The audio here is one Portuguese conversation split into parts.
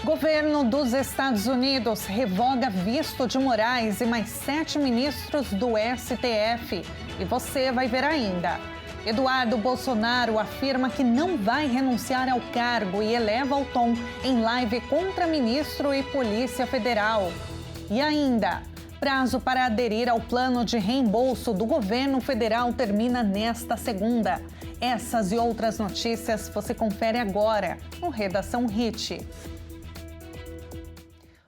Governo dos Estados Unidos revoga visto de Moraes e mais 7 ministros do STF. E você vai ver ainda. Eduardo Bolsonaro afirma que não vai renunciar ao cargo e eleva o tom em live contra ministro e Polícia Federal. E ainda, prazo para aderir ao plano de reembolso do governo federal termina nesta segunda. Essas e outras notícias você confere agora no Redação Hit.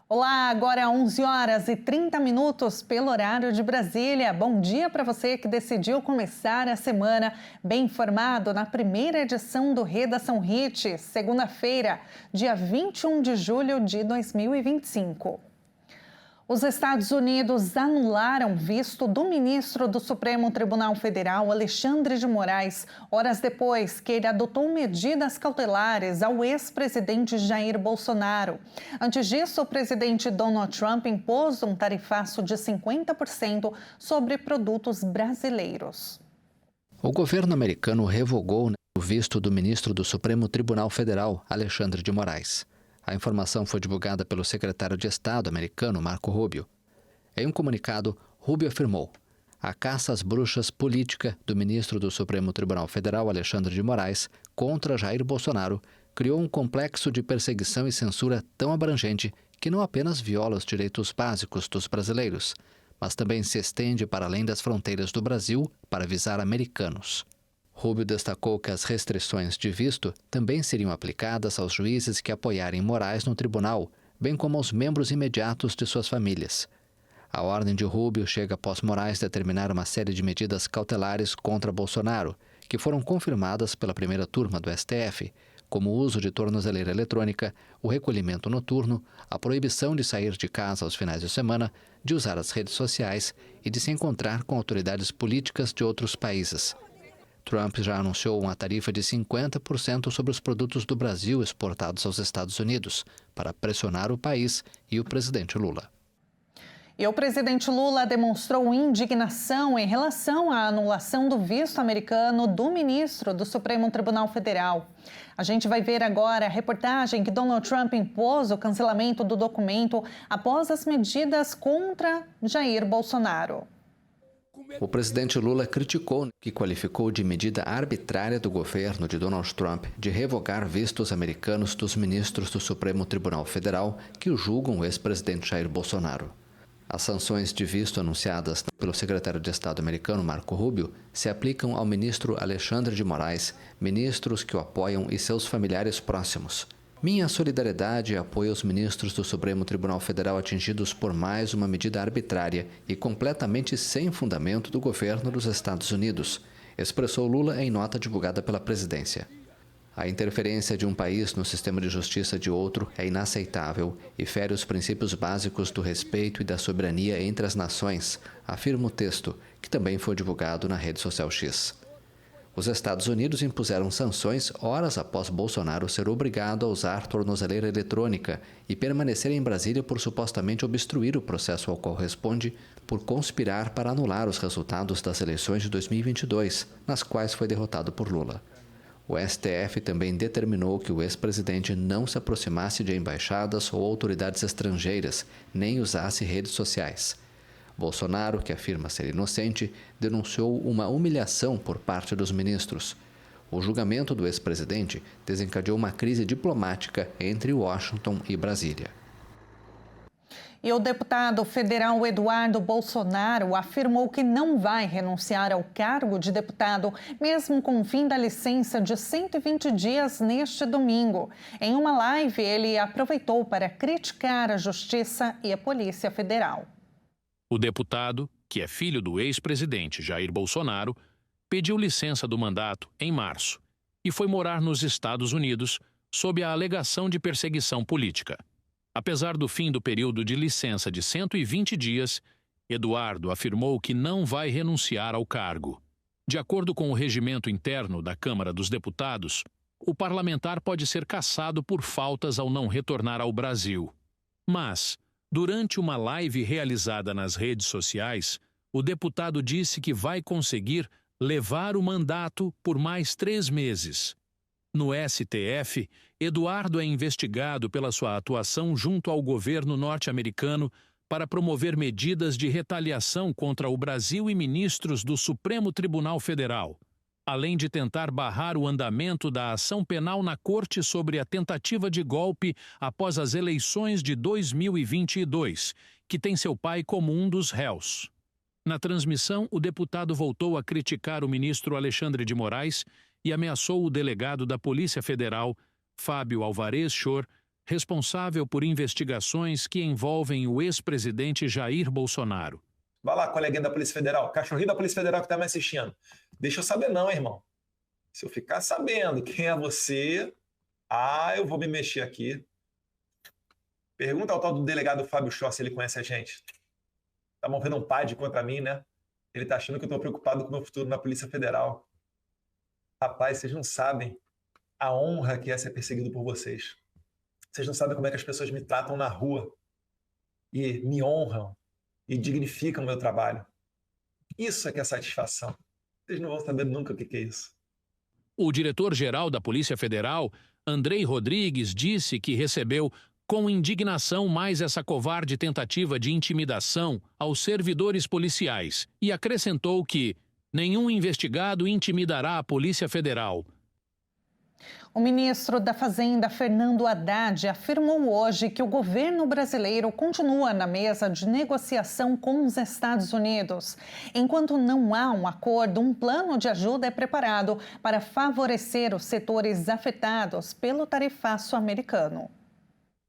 Olá, agora 11h30 pelo horário de Brasília. Bom dia para você que decidiu começar a semana bem informado na primeira edição do Redação Hit, segunda-feira, dia 21 de julho de 2025. Os Estados Unidos anularam visto do ministro do Supremo Tribunal Federal, Alexandre de Moraes, horas depois que ele adotou medidas cautelares ao ex-presidente Jair Bolsonaro. Antes disso, o presidente Donald Trump impôs um tarifaço de 50% sobre produtos brasileiros. O governo americano revogou o visto do ministro do Supremo Tribunal Federal, Alexandre de Moraes. A informação foi divulgada pelo secretário de Estado americano, Marco Rubio. Em um comunicado, Rubio afirmou: a caça às bruxas política do ministro do Supremo Tribunal Federal, Alexandre de Moraes, contra Jair Bolsonaro, criou um complexo de perseguição e censura tão abrangente que não apenas viola os direitos básicos dos brasileiros, mas também se estende para além das fronteiras do Brasil para visar americanos. Rubio destacou que as restrições de visto também seriam aplicadas aos juízes que apoiarem Moraes no tribunal, bem como aos membros imediatos de suas famílias. A ordem de Rubio chega após Moraes determinar uma série de medidas cautelares contra Bolsonaro, que foram confirmadas pela primeira turma do STF, como o uso de tornozeleira eletrônica, o recolhimento noturno, a proibição de sair de casa aos finais de semana, de usar as redes sociais e de se encontrar com autoridades políticas de outros países. Trump já anunciou uma tarifa de 50% sobre os produtos do Brasil exportados aos Estados Unidos, para pressionar o país e o presidente Lula. E o presidente Lula demonstrou indignação em relação à anulação do visto americano do ministro do Supremo Tribunal Federal. A gente vai ver agora a reportagem que Donald Trump impôs o cancelamento do documento após as medidas contra Jair Bolsonaro. O presidente Lula criticou que qualificou de medida arbitrária do governo de Donald Trump de revogar vistos americanos dos ministros do Supremo Tribunal Federal que julgam o ex-presidente Jair Bolsonaro. As sanções de visto anunciadas pelo secretário de Estado americano Marco Rubio se aplicam ao ministro Alexandre de Moraes, ministros que o apoiam e seus familiares próximos. Minha solidariedade e apoio aos ministros do Supremo Tribunal Federal atingidos por mais uma medida arbitrária e completamente sem fundamento do governo dos Estados Unidos, expressou Lula em nota divulgada pela presidência. A interferência de um país no sistema de justiça de outro é inaceitável e fere os princípios básicos do respeito e da soberania entre as nações, afirma o texto, que também foi divulgado na rede social X. Os Estados Unidos impuseram sanções horas após Bolsonaro ser obrigado a usar tornozeleira eletrônica e permanecer em Brasília por supostamente obstruir o processo ao qual responde por conspirar para anular os resultados das eleições de 2022, nas quais foi derrotado por Lula. O STF também determinou que o ex-presidente não se aproximasse de embaixadas ou autoridades estrangeiras, nem usasse redes sociais. Bolsonaro, que afirma ser inocente, denunciou uma humilhação por parte dos ministros. O julgamento do ex-presidente desencadeou uma crise diplomática entre Washington e Brasília. E o deputado federal Eduardo Bolsonaro afirmou que não vai renunciar ao cargo de deputado, mesmo com o fim da licença de 120 dias neste domingo. Em uma live, ele aproveitou para criticar a Justiça e a Polícia Federal. O deputado, que é filho do ex-presidente Jair Bolsonaro, pediu licença do mandato em março e foi morar nos Estados Unidos sob a alegação de perseguição política. Apesar do fim do período de licença de 120 dias, Eduardo afirmou que não vai renunciar ao cargo. De acordo com o regimento interno da Câmara dos Deputados, o parlamentar pode ser cassado por faltas ao não retornar ao Brasil. Mas, durante uma live realizada nas redes sociais, o deputado disse que vai conseguir levar o mandato por mais 3 meses. No STF, Eduardo é investigado pela sua atuação junto ao governo norte-americano para promover medidas de retaliação contra o Brasil e ministros do Supremo Tribunal Federal, além de tentar barrar o andamento da ação penal na Corte sobre a tentativa de golpe após as eleições de 2022, que tem seu pai como um dos réus. Na transmissão, o deputado voltou a criticar o ministro Alexandre de Moraes e ameaçou o delegado da Polícia Federal, Fábio Alvarez Chor, responsável por investigações que envolvem o ex-presidente Jair Bolsonaro. Vai lá, coleguinha da Polícia Federal, cachorrinho da Polícia Federal que está me assistindo. Deixa eu saber não, irmão. Se eu ficar sabendo quem é você, eu vou me mexer aqui. Pergunta ao tal do delegado Fábio Chor se ele conhece a gente. Tá movendo um PAD contra mim, né? Ele tá achando que eu tô preocupado com o meu futuro na Polícia Federal. Rapaz, vocês não sabem a honra que é ser perseguido por vocês. Vocês não sabem como é que as pessoas me tratam na rua e me honram e dignificam o meu trabalho. Isso é que é satisfação. Vocês não vão saber nunca o que é isso. O diretor-geral da Polícia Federal, Andrei Rodrigues, disse que recebeu com indignação mais essa covarde tentativa de intimidação aos servidores policiais e acrescentou que nenhum investigado intimidará a Polícia Federal. O ministro da Fazenda, Fernando Haddad, afirmou hoje que o governo brasileiro continua na mesa de negociação com os Estados Unidos. Enquanto não há um acordo, um plano de ajuda é preparado para favorecer os setores afetados pelo tarifaço americano.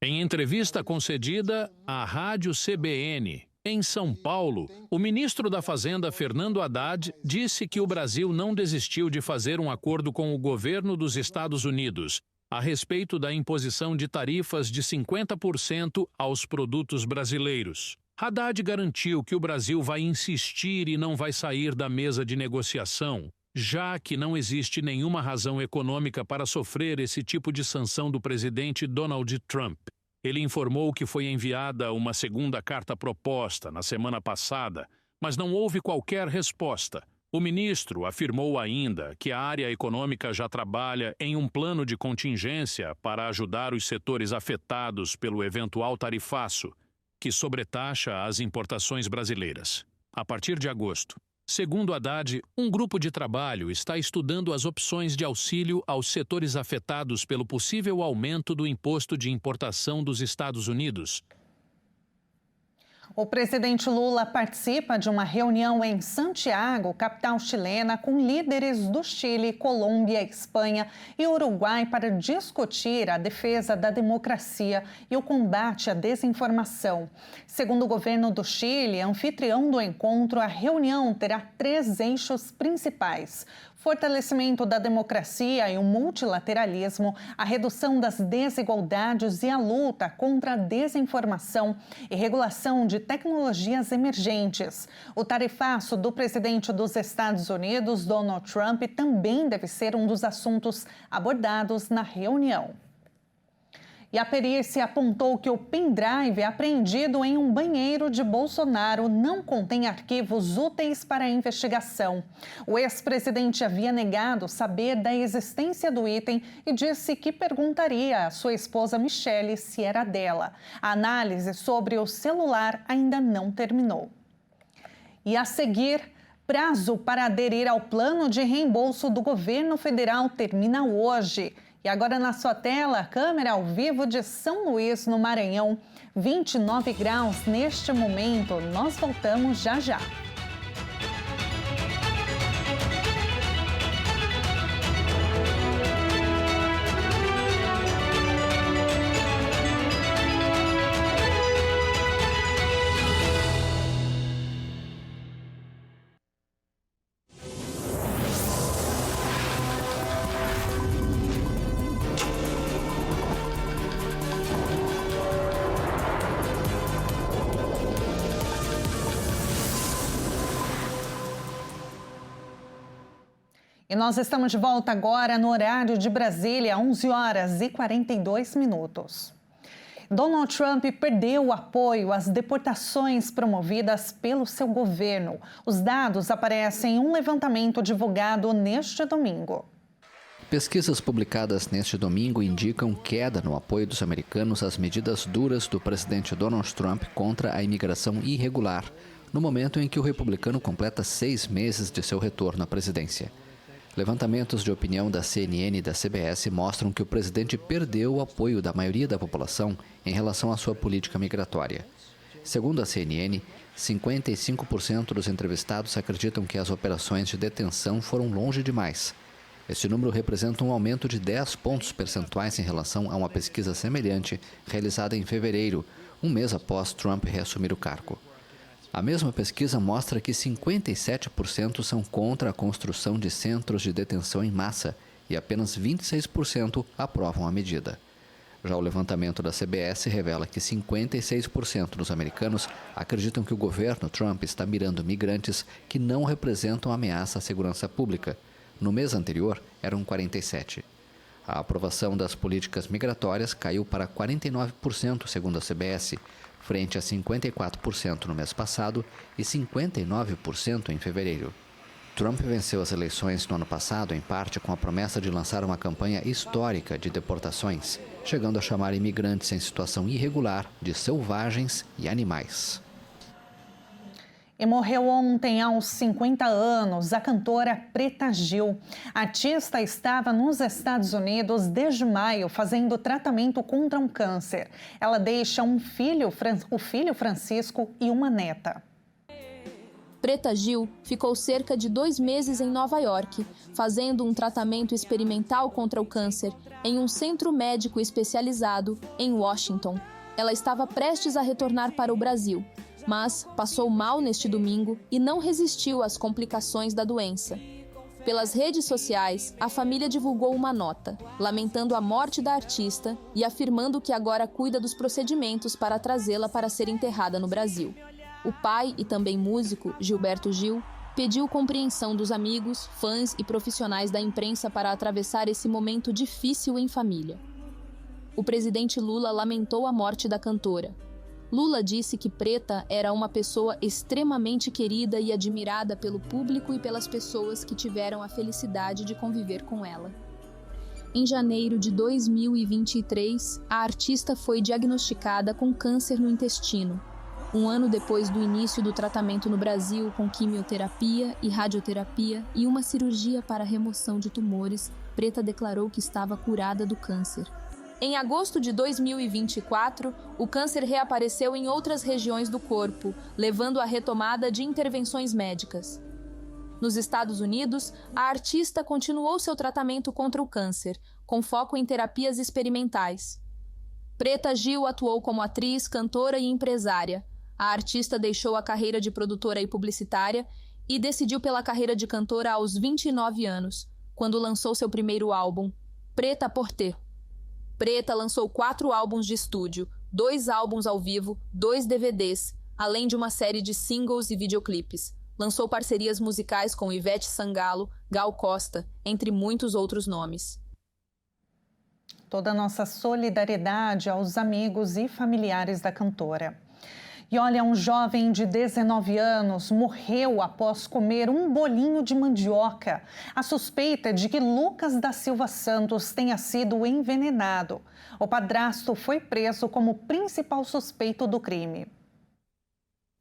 Em entrevista concedida à Rádio CBN, em São Paulo, o ministro da Fazenda, Fernando Haddad, disse que o Brasil não desistiu de fazer um acordo com o governo dos Estados Unidos a respeito da imposição de tarifas de 50% aos produtos brasileiros. Haddad garantiu que o Brasil vai insistir e não vai sair da mesa de negociação, já que não existe nenhuma razão econômica para sofrer esse tipo de sanção do presidente Donald Trump. Ele informou que foi enviada uma segunda carta proposta na semana passada, mas não houve qualquer resposta. O ministro afirmou ainda que a área econômica já trabalha em um plano de contingência para ajudar os setores afetados pelo eventual tarifaço, que sobretaxa as importações brasileiras. A partir de agosto, segundo Haddad, um grupo de trabalho está estudando as opções de auxílio aos setores afetados pelo possível aumento do imposto de importação dos Estados Unidos. O presidente Lula participa de uma reunião em Santiago, capital chilena, com líderes do Chile, Colômbia, Espanha e Uruguai para discutir a defesa da democracia e o combate à desinformação. Segundo o governo do Chile, anfitrião do encontro, a reunião terá 3 eixos principais: fortalecimento da democracia e o multilateralismo, a redução das desigualdades e a luta contra a desinformação e regulação de tecnologias emergentes. O tarifaço do presidente dos Estados Unidos, Donald Trump, também deve ser um dos assuntos abordados na reunião. E a perícia apontou que o pendrive apreendido em um banheiro de Bolsonaro não contém arquivos úteis para a investigação. O ex-presidente havia negado saber da existência do item e disse que perguntaria à sua esposa Michele se era dela. A análise sobre o celular ainda não terminou. E a seguir, prazo para aderir ao plano de reembolso do governo federal termina hoje. E agora na sua tela, câmera ao vivo de São Luís, no Maranhão. 29 graus neste momento. Nós voltamos já já. E nós estamos de volta agora no horário de Brasília, 11 horas e 42 minutos. Donald Trump perdeu o apoio às deportações promovidas pelo seu governo. Os dados aparecem em um levantamento divulgado neste domingo. Pesquisas publicadas neste domingo indicam queda no apoio dos americanos às medidas duras do presidente Donald Trump contra a imigração irregular, no momento em que o republicano completa 6 meses de seu retorno à presidência. Levantamentos de opinião da CNN e da CBS mostram que o presidente perdeu o apoio da maioria da população em relação à sua política migratória. Segundo a CNN, 55% dos entrevistados acreditam que as operações de detenção foram longe demais. Este número representa um aumento de 10 pontos percentuais em relação a uma pesquisa semelhante realizada em fevereiro, um mês após Trump reassumir o cargo. A mesma pesquisa mostra que 57% são contra a construção de centros de detenção em massa e apenas 26% aprovam a medida. Já o levantamento da CBS revela que 56% dos americanos acreditam que o governo Trump está mirando migrantes que não representam ameaça à segurança pública. No mês anterior, eram 47%. A aprovação das políticas migratórias caiu para 49%, segundo a CBS, frente a 54% no mês passado e 59% em fevereiro. Trump venceu as eleições no ano passado, em parte com a promessa de lançar uma campanha histórica de deportações, chegando a chamar imigrantes em situação irregular de selvagens e animais. E morreu ontem, aos 50 anos, a cantora Preta Gil. A artista estava nos Estados Unidos desde maio fazendo tratamento contra um câncer. Ela deixa um filho, o filho Francisco, e uma neta. Preta Gil ficou cerca de 2 meses em Nova York, fazendo um tratamento experimental contra o câncer em um centro médico especializado em Washington. Ela estava prestes a retornar para o Brasil, mas passou mal neste domingo e não resistiu às complicações da doença. Pelas redes sociais, a família divulgou uma nota, lamentando a morte da artista e afirmando que agora cuida dos procedimentos para trazê-la para ser enterrada no Brasil. O pai e também músico, Gilberto Gil, pediu compreensão dos amigos, fãs e profissionais da imprensa para atravessar esse momento difícil em família. O presidente Lula lamentou a morte da cantora. Lula disse que Preta era uma pessoa extremamente querida e admirada pelo público e pelas pessoas que tiveram a felicidade de conviver com ela. Em janeiro de 2023, a artista foi diagnosticada com câncer no intestino. Um ano depois do início do tratamento no Brasil com quimioterapia e radioterapia e uma cirurgia para remoção de tumores, Preta declarou que estava curada do câncer. Em agosto de 2024, o câncer reapareceu em outras regiões do corpo, levando à retomada de intervenções médicas. Nos Estados Unidos, a artista continuou seu tratamento contra o câncer, com foco em terapias experimentais. Preta Gil atuou como atriz, cantora e empresária. A artista deixou a carreira de produtora e publicitária e decidiu pela carreira de cantora aos 29 anos, quando lançou seu primeiro álbum, Prêt-à-Porter. Preta lançou 4 álbuns de estúdio, 2 álbuns ao vivo, 2 DVDs, além de uma série de singles e videoclipes. Lançou parcerias musicais com Ivete Sangalo, Gal Costa, entre muitos outros nomes. Toda a nossa solidariedade aos amigos e familiares da cantora. E olha, um jovem de 19 anos morreu após comer um bolinho de mandioca. A suspeita é de que Lucas da Silva Santos tenha sido envenenado. O padrasto foi preso como principal suspeito do crime.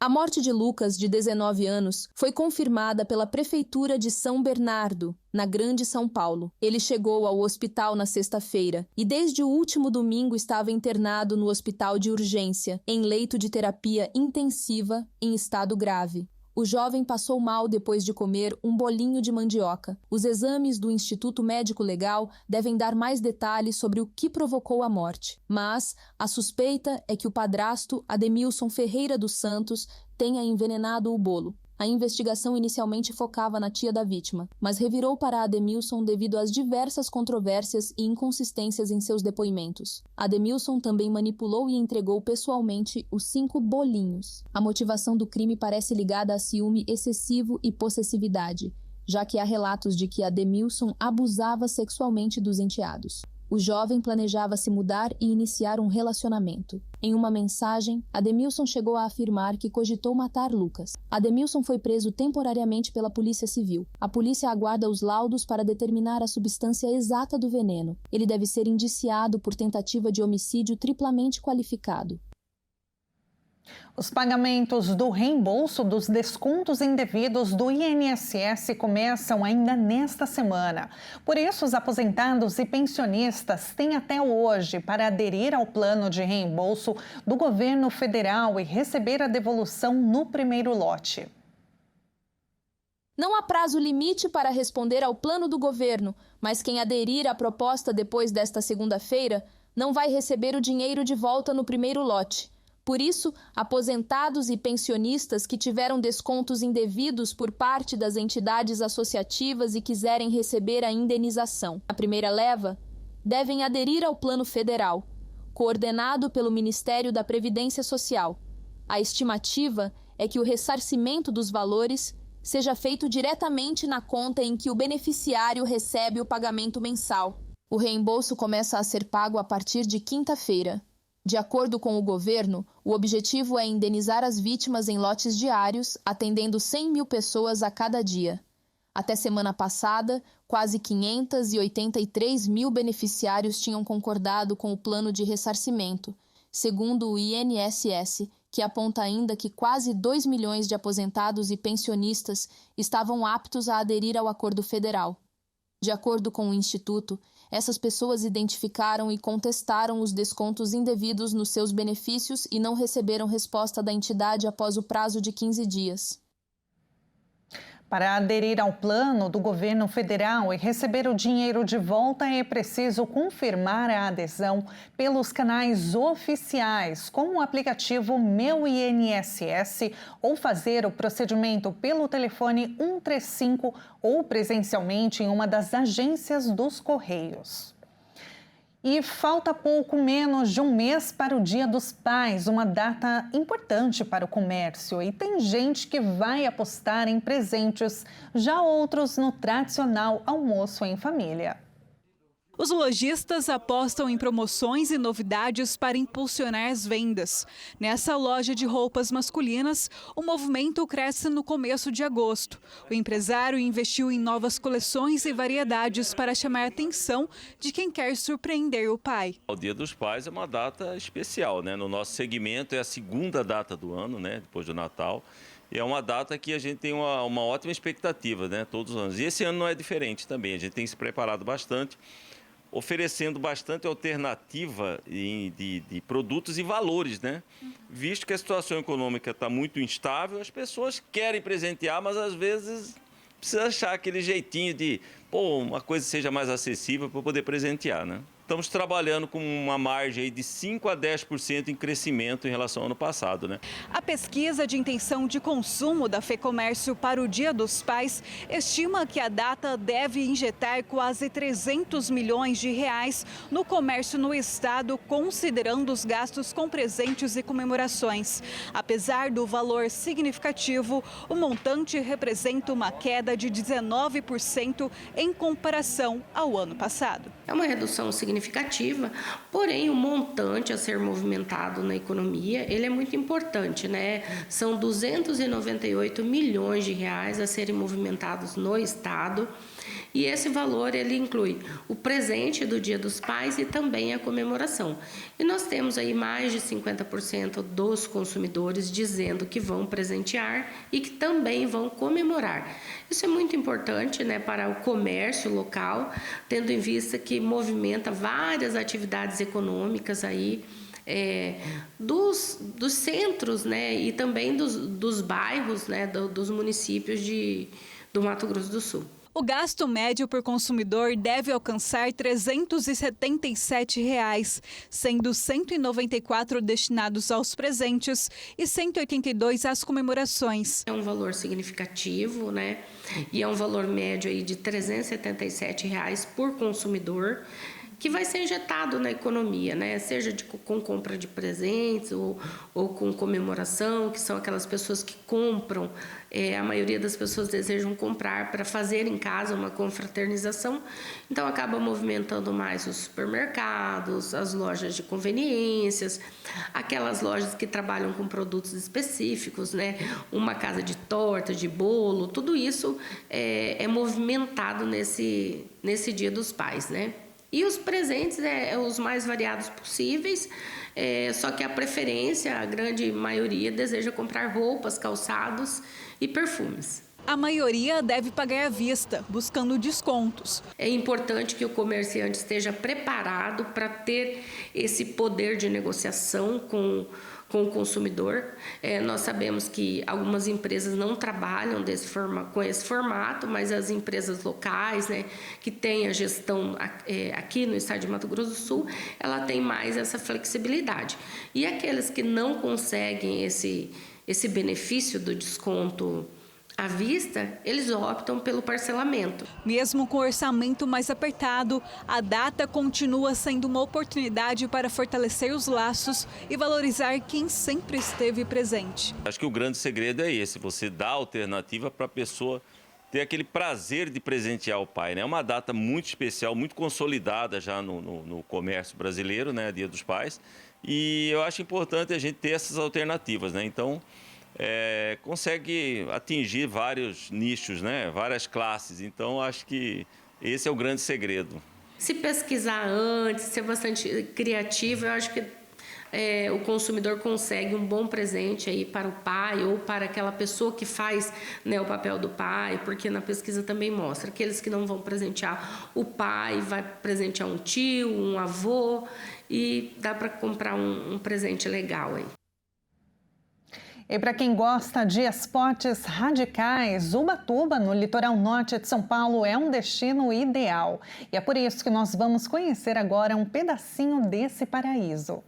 A morte de Lucas, de 19 anos, foi confirmada pela Prefeitura de São Bernardo, na Grande São Paulo. Ele chegou ao hospital na sexta-feira e desde o último domingo estava internado no hospital de urgência, em leito de terapia intensiva em estado grave. O jovem passou mal depois de comer um bolinho de mandioca. Os exames do Instituto Médico Legal devem dar mais detalhes sobre o que provocou a morte. Mas a suspeita é que o padrasto Ademilson Ferreira dos Santos tenha envenenado o bolo. A investigação inicialmente focava na tia da vítima, mas revirou para Ademilson devido às diversas controvérsias e inconsistências em seus depoimentos. Ademilson também manipulou e entregou pessoalmente os 5 bolinhos. A motivação do crime parece ligada a ciúme excessivo e possessividade, já que há relatos de que Ademilson abusava sexualmente dos enteados. O jovem planejava se mudar e iniciar um relacionamento. Em uma mensagem, Ademilson chegou a afirmar que cogitou matar Lucas. Ademilson foi preso temporariamente pela Polícia Civil. A polícia aguarda os laudos para determinar a substância exata do veneno. Ele deve ser indiciado por tentativa de homicídio triplamente qualificado. Os pagamentos do reembolso dos descontos indevidos do INSS começam ainda nesta semana. Por isso, os aposentados e pensionistas têm até hoje para aderir ao plano de reembolso do governo federal e receber a devolução no primeiro lote. Não há prazo limite para responder ao plano do governo, mas quem aderir à proposta depois desta segunda-feira não vai receber o dinheiro de volta no primeiro lote. Por isso, aposentados e pensionistas que tiveram descontos indevidos por parte das entidades associativas e quiserem receber a indenização, a primeira leva, devem aderir ao Plano Federal, coordenado pelo Ministério da Previdência Social. A estimativa é que o ressarcimento dos valores seja feito diretamente na conta em que o beneficiário recebe o pagamento mensal. O reembolso começa a ser pago a partir de quinta-feira. De acordo com o governo, o objetivo é indenizar as vítimas em lotes diários, atendendo 100 mil pessoas a cada dia. Até semana passada, quase 583 mil beneficiários tinham concordado com o plano de ressarcimento, segundo o INSS, que aponta ainda que quase 2 milhões de aposentados e pensionistas estavam aptos a aderir ao acordo federal. De acordo com o Instituto, essas pessoas identificaram e contestaram os descontos indevidos nos seus benefícios e não receberam resposta da entidade após o prazo de 15 dias. Para aderir ao plano do governo federal e receber o dinheiro de volta, é preciso confirmar a adesão pelos canais oficiais, como o aplicativo Meu INSS, ou fazer o procedimento pelo telefone 135 ou presencialmente em uma das agências dos Correios. E falta pouco menos de um mês para o Dia dos Pais, uma data importante para o comércio. E tem gente que vai apostar em presentes, já outros no tradicional almoço em família. Os lojistas apostam em promoções e novidades para impulsionar as vendas. Nessa loja de roupas masculinas, o movimento cresce no começo de agosto. O empresário investiu em novas coleções e variedades para chamar a atenção de quem quer surpreender o pai. O Dia dos Pais é uma data especial, né? No nosso segmento é a segunda data do ano, né? Depois do Natal. E é uma data que a gente tem uma ótima expectativa, né? Todos os anos. E esse ano não é diferente também. A gente tem se preparado bastante, oferecendo bastante alternativa de produtos e valores, né? Visto que a situação econômica está muito instável, as pessoas querem presentear, mas às vezes precisa achar aquele jeitinho de, uma coisa seja mais acessível para poder presentear, né? Estamos trabalhando com uma margem aí de 5% a 10% em crescimento em relação ao ano passado, né? A pesquisa de intenção de consumo da FEComércio para o Dia dos Pais estima que a data deve injetar quase 300 milhões de reais no comércio no estado, considerando os gastos com presentes e comemorações. Apesar do valor significativo, o montante representa uma queda de 19% em comparação ao ano passado. É uma redução significativa, porém o montante a ser movimentado na economia, ele é muito importante, né? São 298 milhões de reais a serem movimentados no estado. E esse valor, ele inclui o presente do Dia dos Pais e também a comemoração. E nós temos aí mais de 50% dos consumidores dizendo que vão presentear e que também vão comemorar. Isso é muito importante, né, para o comércio local, tendo em vista que movimenta várias atividades econômicas aí, dos centros, né, e também dos bairros, né, dos municípios do Mato Grosso do Sul. O gasto médio por consumidor deve alcançar R$ 377, sendo 194 destinados aos presentes e 182 às comemorações. É um valor significativo, né? E é um valor médio aí de R$ 377 por consumidor. que vai ser injetado na economia, né? Seja com compra de presentes ou com comemoração, que são aquelas pessoas que compram. A maioria das pessoas desejam comprar para fazer em casa uma confraternização, então acaba movimentando mais os supermercados, as lojas de conveniências, aquelas lojas que trabalham com produtos específicos, né? Uma casa de torta, de bolo, tudo isso é movimentado nesse Dia dos Pais, né? E os presentes os mais variados possíveis, só que a preferência, a grande maioria, deseja comprar roupas, calçados e perfumes. A maioria deve pagar à vista, buscando descontos. É importante que o comerciante esteja preparado para ter esse poder de negociação com o consumidor. Nós sabemos que algumas empresas não trabalham com esse formato, mas as empresas locais, né, que têm a gestão aqui no estado de Mato Grosso do Sul, ela tem mais essa flexibilidade. E aqueles que não conseguem esse benefício do desconto à vista, eles optam pelo parcelamento. Mesmo com o orçamento mais apertado, a data continua sendo uma oportunidade para fortalecer os laços e valorizar quem sempre esteve presente. Acho que o grande segredo é esse, você dá alternativa para a pessoa ter aquele prazer de presentear o pai, né? É uma data muito especial, muito consolidada já no comércio brasileiro, né? Dia dos Pais. E eu acho importante a gente ter essas alternativas, né? Então, consegue atingir vários nichos, né? Várias classes. Então, acho que esse é o grande segredo. Se pesquisar antes, ser bastante criativo, eu acho que o consumidor consegue um bom presente aí para o pai ou para aquela pessoa que faz, né, o papel do pai, porque na pesquisa também mostra aqueles que não vão presentear o pai, vai presentear um tio, um avô, e dá para comprar um presente legal aí. E para quem gosta de esportes radicais, Ubatuba, no litoral norte de São Paulo, é um destino ideal. E é por isso que nós vamos conhecer agora um pedacinho desse paraíso.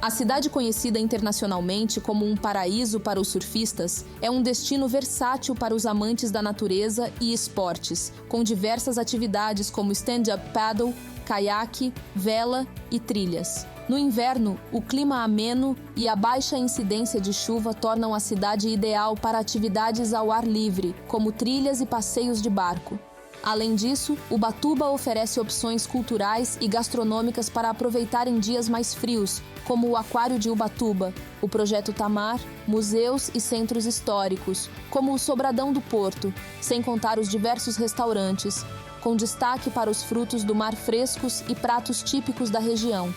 A cidade, conhecida internacionalmente como um paraíso para os surfistas, é um destino versátil para os amantes da natureza e esportes, com diversas atividades como stand-up paddle, caiaque, vela e trilhas. No inverno, o clima ameno e a baixa incidência de chuva tornam a cidade ideal para atividades ao ar livre, como trilhas e passeios de barco. Além disso, Ubatuba oferece opções culturais e gastronômicas para aproveitar em dias mais frios, como o Aquário de Ubatuba, o Projeto Tamar, museus e centros históricos, como o Sobradão do Porto, sem contar os diversos restaurantes, com destaque para os frutos do mar frescos e pratos típicos da região.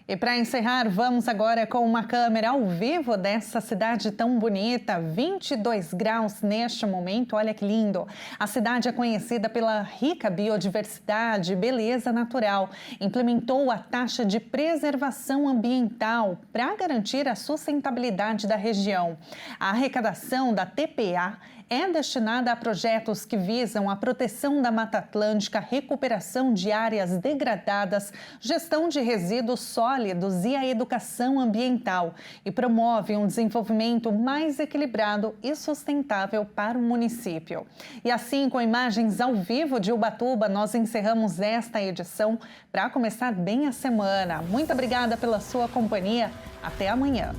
E para encerrar, vamos agora com uma câmera ao vivo dessa cidade tão bonita, 22 graus neste momento, olha que lindo. A cidade é conhecida pela rica biodiversidade e beleza natural. Implementou a taxa de preservação ambiental para garantir a sustentabilidade da região. A arrecadação da TPA é destinada a projetos que visam a proteção da Mata Atlântica, recuperação de áreas degradadas, gestão de resíduos sólidos e a educação ambiental, e promove um desenvolvimento mais equilibrado e sustentável para o município. E assim, com imagens ao vivo de Ubatuba, nós encerramos esta edição para começar bem a semana. Muito obrigada pela sua companhia. Até amanhã.